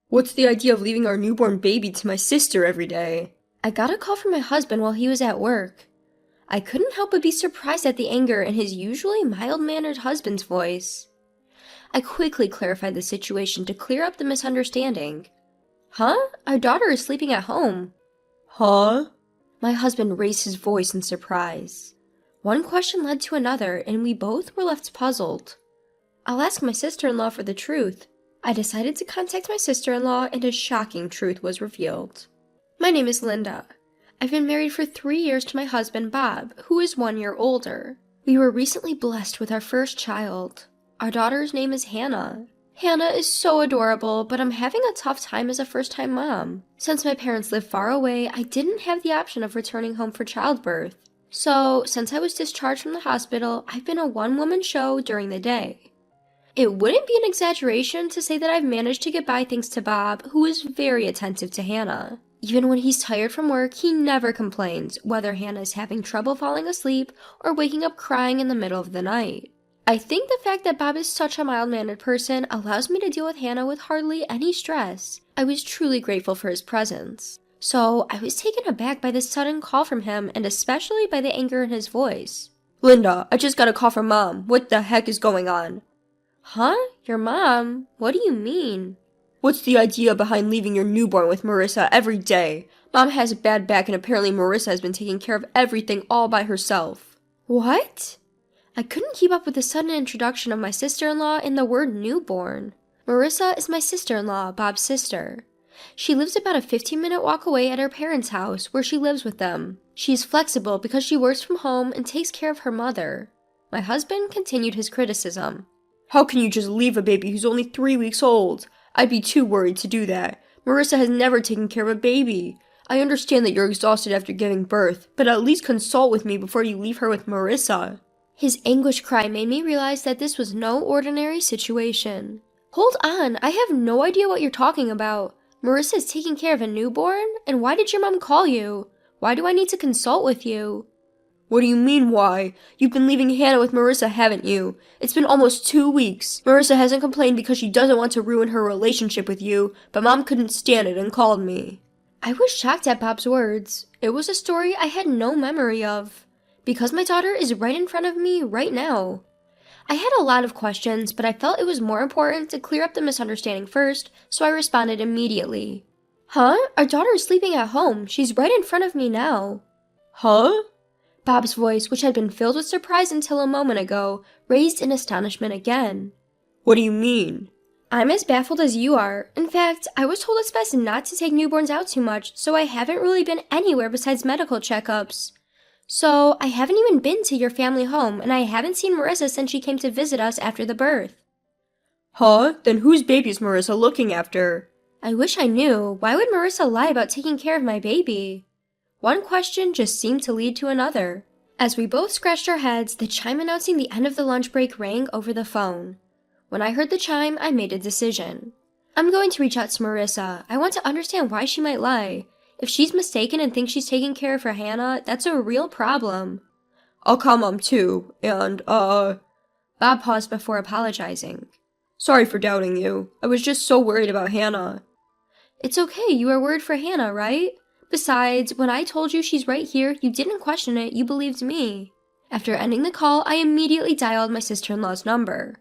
What's the idea of leaving our newborn baby to my sister every day? I got a call from my husband while he was at work. I couldn't help but be surprised at the anger in his usually mild-mannered husband's voice. I quickly clarified the situation to clear up the misunderstanding. Huh? Our daughter is sleeping at home. Huh? My husband raised his voice in surprise. One question led to another, and we both were left puzzled. I'll ask my sister-in-law for the truth. I decided to contact my sister-in-law, and a shocking truth was revealed. My name is Linda. I've been married for 3 years to my husband, Bob, who is 1 year older. We were recently blessed with our first child. Our daughter's name is Hannah. Hannah is so adorable, but I'm having a tough time as a first-time mom. Since my parents live far away, I didn't have the option of returning home for childbirth. So, since I was discharged from the hospital, I've been a one-woman show during the day. It wouldn't be an exaggeration to say that I've managed to get by thanks to Bob, who is very attentive to Hannah. Even when he's tired from work, he never complains, whether Hannah is having trouble falling asleep or waking up crying in the middle of the night. I think the fact that Bob is such a mild-mannered person allows me to deal with Hannah with hardly any stress. I was truly grateful for his presence. So, I was taken aback by this sudden call from him, and especially by the anger in his voice. Linda, I just got a call from Mom. What the heck is going on? Huh? Your mom? What do you mean? What's the idea behind leaving your newborn with Marissa every day? Mom has a bad back, and apparently Marissa has been taking care of everything all by herself. What? I couldn't keep up with the sudden introduction of my sister-in-law and the word newborn. Marissa is my sister-in-law, Bob's sister. She lives about a 15-minute walk away at her parents' house, where she lives with them. She is flexible because she works from home and takes care of her mother. My husband continued his criticism. How can you just leave a baby who's only 3 weeks old? I'd be too worried to do that. Marissa has never taken care of a baby. I understand that you're exhausted after giving birth, but at least consult with me before you leave her with Marissa. His anguish cry made me realize that this was no ordinary situation. Hold on, I have no idea what you're talking about. Marissa is taking care of a newborn? And why did your mom call you? Why do I need to consult with you? What do you mean, why? You've been leaving Hannah with Marissa, haven't you? It's been almost 2 weeks. Marissa hasn't complained because she doesn't want to ruin her relationship with you, but Mom couldn't stand it and called me. I was shocked at Bob's words. It was a story I had no memory of. Because my daughter is right in front of me right now. I had a lot of questions, but I felt it was more important to clear up the misunderstanding first, so I responded immediately. Huh? Our daughter is sleeping at home. She's right in front of me now. Huh? Bob's voice, which had been filled with surprise until a moment ago, raised in astonishment again. What do you mean? I'm as baffled as you are. In fact, I was told it's best not to take newborns out too much, so I haven't really been anywhere besides medical checkups. So, I haven't even been to your family home, and I haven't seen Marissa since she came to visit us after the birth. Huh? Then whose baby is Marissa looking after? I wish I knew. Why would Marissa lie about taking care of my baby? One question just seemed to lead to another. As we both scratched our heads, the chime announcing the end of the lunch break rang over the phone. When I heard the chime, I made a decision. I'm going to reach out to Marissa. I want to understand why she might lie. If she's mistaken and thinks she's taking care of her Hannah, that's a real problem. I'll call Mom too, and, Bob paused before apologizing. Sorry for doubting you. I was just so worried about Hannah. It's okay, you are worried for Hannah, right? Besides, when I told you she's right here, you didn't question it, you believed me. After ending the call, I immediately dialed my sister-in-law's number.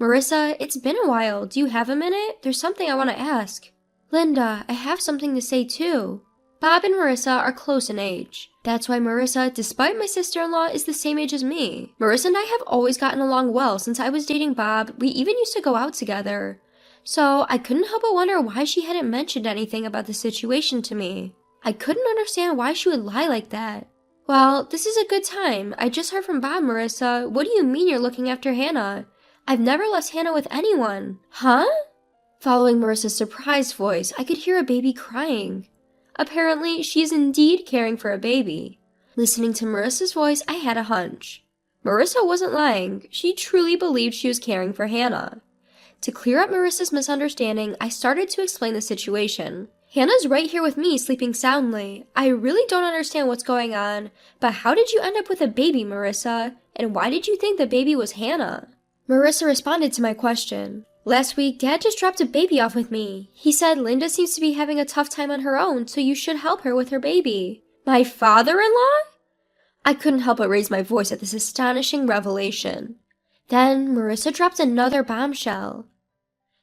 Marissa, it's been a while. Do you have a minute? There's something I want to ask. Linda, I have something to say too. Bob and Marissa are close in age. That's why Marissa, despite my sister-in-law, is the same age as me. Marissa and I have always gotten along well since I was dating Bob. We even used to go out together. So I couldn't help but wonder why she hadn't mentioned anything about the situation to me. I couldn't understand why she would lie like that. Well, this is a good time. I just heard from Bob, Marissa. What do you mean you're looking after Hannah? I've never left Hannah with anyone. Huh? Following Marissa's surprised voice, I could hear a baby crying. Apparently, she is indeed caring for a baby. Listening to Marissa's voice, I had a hunch. Marissa wasn't lying. She truly believed she was caring for Hannah. To clear up Marissa's misunderstanding, I started to explain the situation. Hannah's right here with me, sleeping soundly. I really don't understand what's going on, but how did you end up with a baby, Marissa? And why did you think the baby was Hannah? Marissa responded to my question. Last week, Dad just dropped a baby off with me. He said Linda seems to be having a tough time on her own, so you should help her with her baby. My father-in-law? I couldn't help but raise my voice at this astonishing revelation. Then Marissa dropped another bombshell.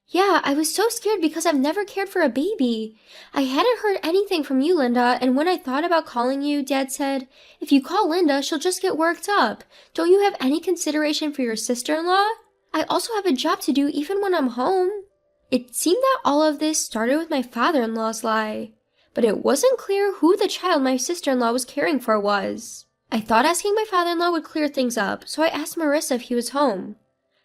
Yeah, I was so scared because I've never cared for a baby. I hadn't heard anything from you, Linda, and when I thought about calling you, Dad said, if you call Linda, she'll just get worked up. Don't you have any consideration for your sister-in-law? I also have a job to do even when I'm home. It seemed that all of this started with my father-in-law's lie, but it wasn't clear who the child my sister-in-law was caring for was. I thought asking my father-in-law would clear things up, so I asked Marissa if he was home.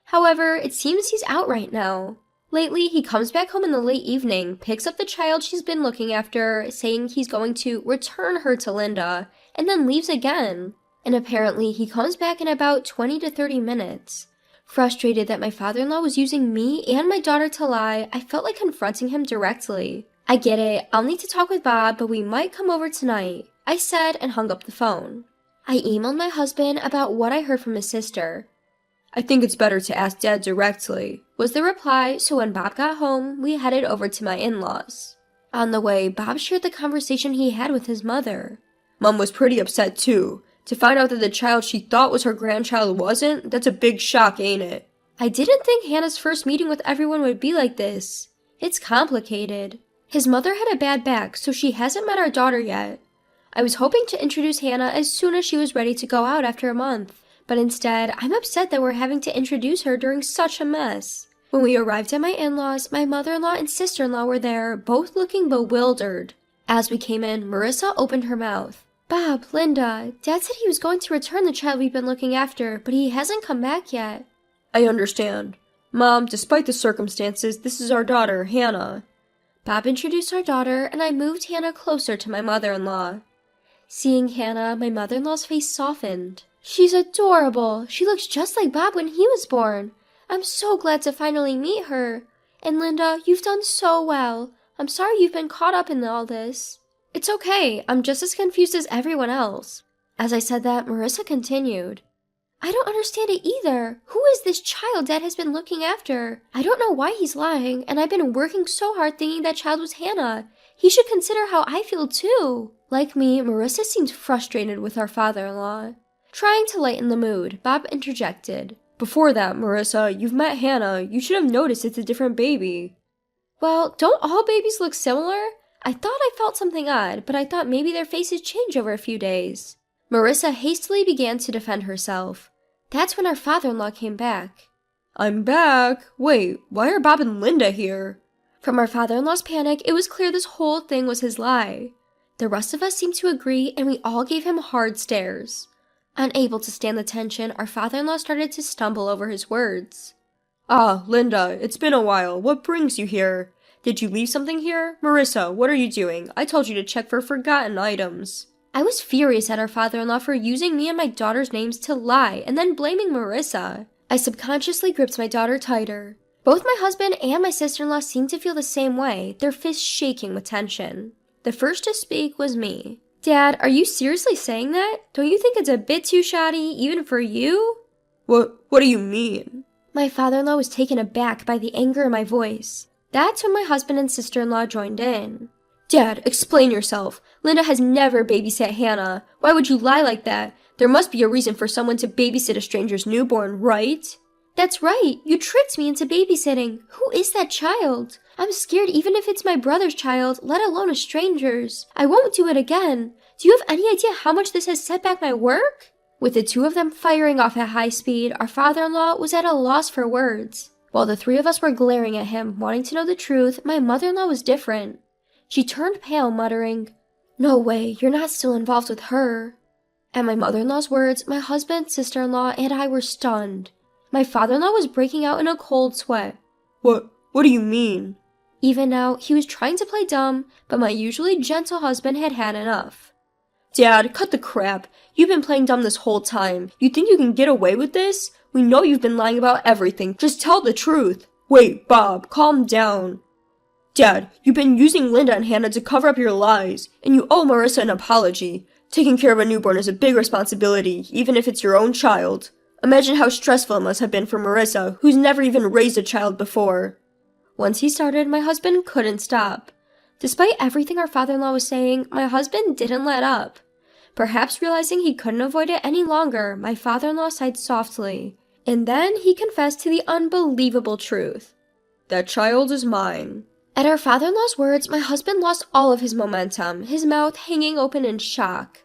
However, it seems he's out right now. Lately, he comes back home in the late evening, picks up the child she's been looking after, saying he's going to return her to Linda, and then leaves again. And apparently, he comes back in about 20 to 30 minutes. Frustrated that my father-in-law was using me and my daughter to lie, I felt like confronting him directly. I get it, I'll need to talk with Bob, but we might come over tonight, I said and hung up the phone. I emailed my husband about what I heard from his sister. I think it's better to ask Dad directly, was the reply, so when Bob got home, we headed over to my in-laws. On the way, Bob shared the conversation he had with his mother. Mom was pretty upset too. To find out that the child she thought was her grandchild wasn't, that's a big shock, ain't it? I didn't think Hannah's first meeting with everyone would be like this. It's complicated. His mother had a bad back, so she hasn't met our daughter yet. I was hoping to introduce Hannah as soon as she was ready to go out after a month, but instead, I'm upset that we're having to introduce her during such a mess. When we arrived at my in-laws, my mother-in-law and sister-in-law were there, both looking bewildered. As we came in, Marissa opened her mouth. Bob, Linda, Dad said he was going to return the child we've been looking after, but he hasn't come back yet. I understand. Mom, despite the circumstances, this is our daughter, Hannah. Bob introduced our daughter, and I moved Hannah closer to my mother-in-law. Seeing Hannah, my mother-in-law's face softened. She's adorable. She looks just like Bob when he was born. I'm so glad to finally meet her. And Linda, you've done so well. I'm sorry you've been caught up in all this. It's okay. I'm just as confused as everyone else. As I said that, Marissa continued. I don't understand it either. Who is this child Dad has been looking after? I don't know why he's lying, and I've been working so hard thinking that child was Hannah. He should consider how I feel too. Like me, Marissa seemed frustrated with our father-in-law. Trying to lighten the mood, Bob interjected. Before that, Marissa, you've met Hannah. You should have noticed it's a different baby. Well, don't all babies look similar? I thought I felt something odd, but I thought maybe their faces change over a few days. Marissa hastily began to defend herself. That's when our father-in-law came back. I'm back. Wait, why are Bob and Linda here? From our father-in-law's panic, it was clear this whole thing was his lie. The rest of us seemed to agree, and we all gave him hard stares. Unable to stand the tension, our father-in-law started to stumble over his words. Ah, Linda, it's been a while. What brings you here? Did you leave something here? Marissa, what are you doing? I told you to check for forgotten items. I was furious at our father-in-law for using me and my daughter's names to lie and then blaming Marissa. I subconsciously gripped my daughter tighter. Both my husband and my sister-in-law seemed to feel the same way, their fists shaking with tension. The first to speak was me. Dad, are you seriously saying that? Don't you think it's a bit too shoddy, even for you? What do you mean? My father-in-law was taken aback by the anger in my voice. That's when my husband and sister-in-law joined in. Dad, explain yourself. Linda has never babysat Hannah. Why would you lie like that? There must be a reason for someone to babysit a stranger's newborn, right? That's right. You tricked me into babysitting. Who is that child? I'm scared even if it's my brother's child, let alone a stranger's. I won't do it again. Do you have any idea how much this has set back my work? With the two of them firing off at high speed, our father-in-law was at a loss for words. While the three of us were glaring at him, wanting to know the truth, my mother-in-law was different. She turned pale, muttering, No way, you're not still involved with her. At my mother-in-law's words, my husband, sister-in-law, and I were stunned. My father-in-law was breaking out in a cold sweat. What do you mean? Even now, he was trying to play dumb, but my usually gentle husband had had enough. Dad, cut the crap. You've been playing dumb this whole time. You think you can get away with this? We know you've been lying about everything. Just tell the truth. Wait, Bob, calm down. Dad, you've been using Linda and Hannah to cover up your lies, and you owe Marissa an apology. Taking care of a newborn is a big responsibility, even if it's your own child. Imagine how stressful it must have been for Marissa, who's never even raised a child before. Once he started, my husband couldn't stop. Despite everything our father-in-law was saying, my husband didn't let up. Perhaps realizing he couldn't avoid it any longer, my father-in-law sighed softly. And then he confessed to the unbelievable truth. That child is mine. At our father-in-law's words, my husband lost all of his momentum, his mouth hanging open in shock.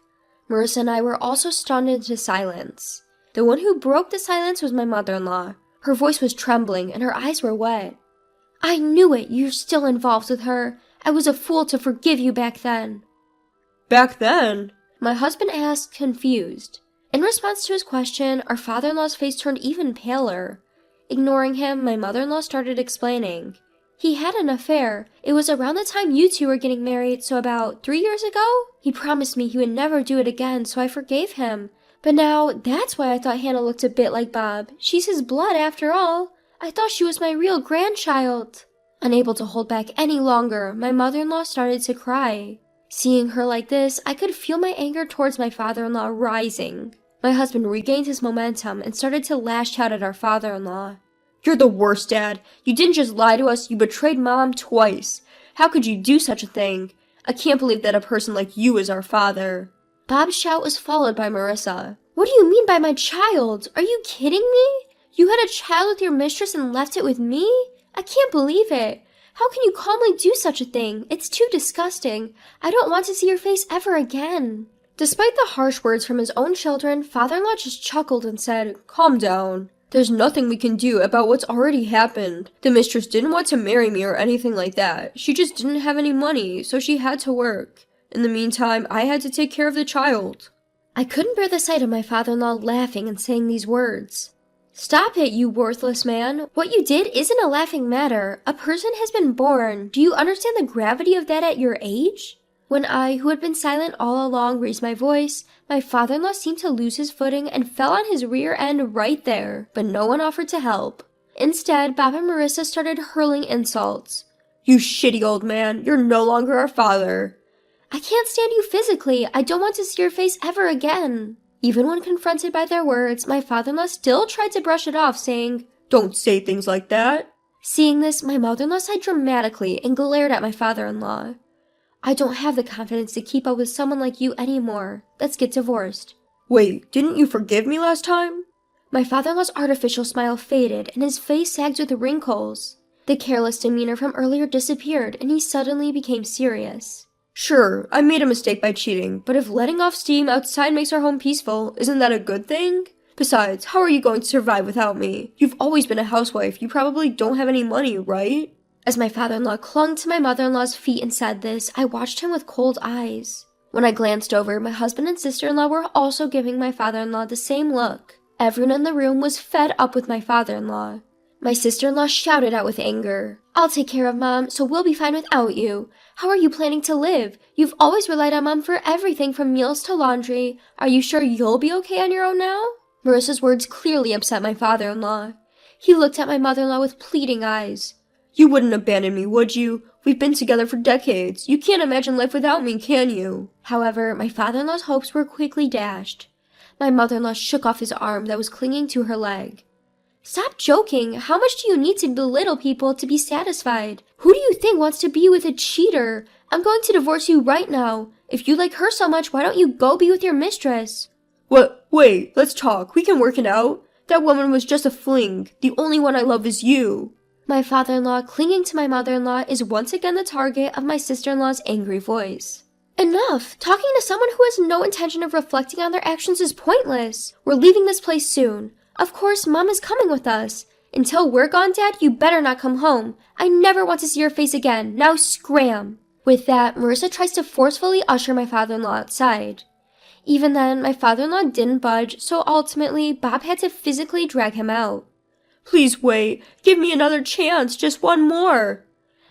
Marissa and I were also stunned into silence. The one who broke the silence was my mother-in-law. Her voice was trembling and her eyes were wet. I knew it, you're still involved with her. I was a fool to forgive you back then. Back then? My husband asked, confused. In response to his question, our father-in-law's face turned even paler. Ignoring him, my mother-in-law started explaining. He had an affair. It was around the time you two were getting married, so about 3 years ago? He promised me he would never do it again, so I forgave him. But now, that's why I thought Hannah looked a bit like Bob. She's his blood after all. I thought she was my real grandchild. Unable to hold back any longer, my mother-in-law started to cry. Seeing her like this, I could feel my anger towards my father-in-law rising. My husband regained his momentum and started to lash out at our father-in-law. You're the worst, Dad. You didn't just lie to us, you betrayed Mom twice. How could you do such a thing? I can't believe that a person like you is our father. Bob's shout was followed by Marissa. What do you mean by my child? Are you kidding me? You had a child with your mistress and left it with me? I can't believe it. How can you calmly do such a thing? It's too disgusting. I don't want to see your face ever again. Despite the harsh words from his own children, father-in-law just chuckled and said, Calm down. There's nothing we can do about what's already happened. The mistress didn't want to marry me or anything like that. She just didn't have any money, so she had to work. In the meantime, I had to take care of the child. I couldn't bear the sight of my father-in-law laughing and saying these words. Stop it, you worthless man. What you did isn't a laughing matter. A person has been born. Do you understand the gravity of that at your age? When I, who had been silent all along, raised my voice, my father-in-law seemed to lose his footing and fell on his rear end right there, but no one offered to help. Instead, Bob and Marissa started hurling insults. You shitty old man, you're no longer our father. I can't stand you physically. I don't want to see your face ever again. Even when confronted by their words, my father-in-law still tried to brush it off, saying, Don't say things like that. Seeing this, my mother-in-law sighed dramatically and glared at my father-in-law. I don't have the confidence to keep up with someone like you anymore. Let's get divorced. Wait, didn't you forgive me last time? My father-in-law's artificial smile faded and his face sagged with wrinkles. The careless demeanor from earlier disappeared and he suddenly became serious. Sure, I made a mistake by cheating, but if letting off steam outside makes our home peaceful, isn't that a good thing? Besides, how are you going to survive without me? You've always been a housewife. You probably don't have any money, right? As my father-in-law clung to my mother-in-law's feet and said this, I watched him with cold eyes. When I glanced over, my husband and sister-in-law were also giving my father-in-law the same look. Everyone in the room was fed up with my father-in-law. My sister-in-law shouted out with anger. I'll take care of Mom, so we'll be fine without you. How are you planning to live? You've always relied on Mom for everything from meals to laundry. Are you sure you'll be okay on your own now? Marissa's words clearly upset my father-in-law. He looked at my mother-in-law with pleading eyes. You wouldn't abandon me, would you? We've been together for decades. You can't imagine life without me, can you? However, my father-in-law's hopes were quickly dashed. My mother-in-law shook off his arm that was clinging to her leg. Stop joking. How much do you need to belittle people to be satisfied? Who do you think wants to be with a cheater? I'm going to divorce you right now. If you like her so much, why don't you go be with your mistress? What? Wait, let's talk. We can work it out. That woman was just a fling. The only one I love is you. My father-in-law, clinging to my mother-in-law, is once again the target of my sister-in-law's angry voice. Enough! Talking to someone who has no intention of reflecting on their actions is pointless. We're leaving this place soon. Of course, Mom is coming with us. Until we're gone, Dad, you better not come home. I never want to see your face again. Now scram! With that, Marissa tries to forcefully usher my father-in-law outside. Even then, my father-in-law didn't budge, so ultimately, Bob had to physically drag him out. Please wait. Give me another chance. Just one more.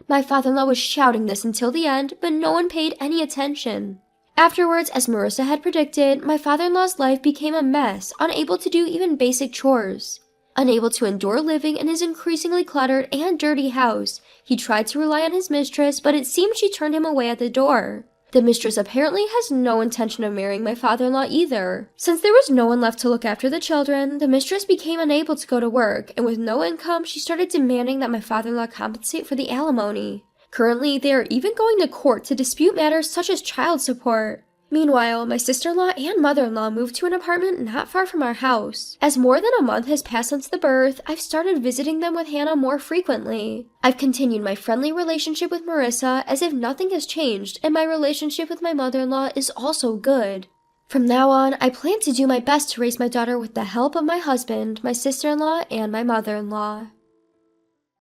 My father-in-law was shouting this until the end, but no one paid any attention. Afterwards, as Marissa had predicted, my father-in-law's life became a mess, unable to do even basic chores. Unable to endure living in his increasingly cluttered and dirty house, he tried to rely on his mistress, but it seemed she turned him away at the door. The mistress apparently has no intention of marrying my father-in-law either. Since there was no one left to look after the children, the mistress became unable to go to work, and with no income, she started demanding that my father-in-law compensate for the alimony. Currently, they are even going to court to dispute matters such as child support. Meanwhile, my sister-in-law and mother-in-law moved to an apartment not far from our house. As more than a month has passed since the birth, I've started visiting them with Hannah more frequently. I've continued my friendly relationship with Marissa as if nothing has changed, and my relationship with my mother-in-law is also good. From now on, I plan to do my best to raise my daughter with the help of my husband, my sister-in-law, and my mother-in-law.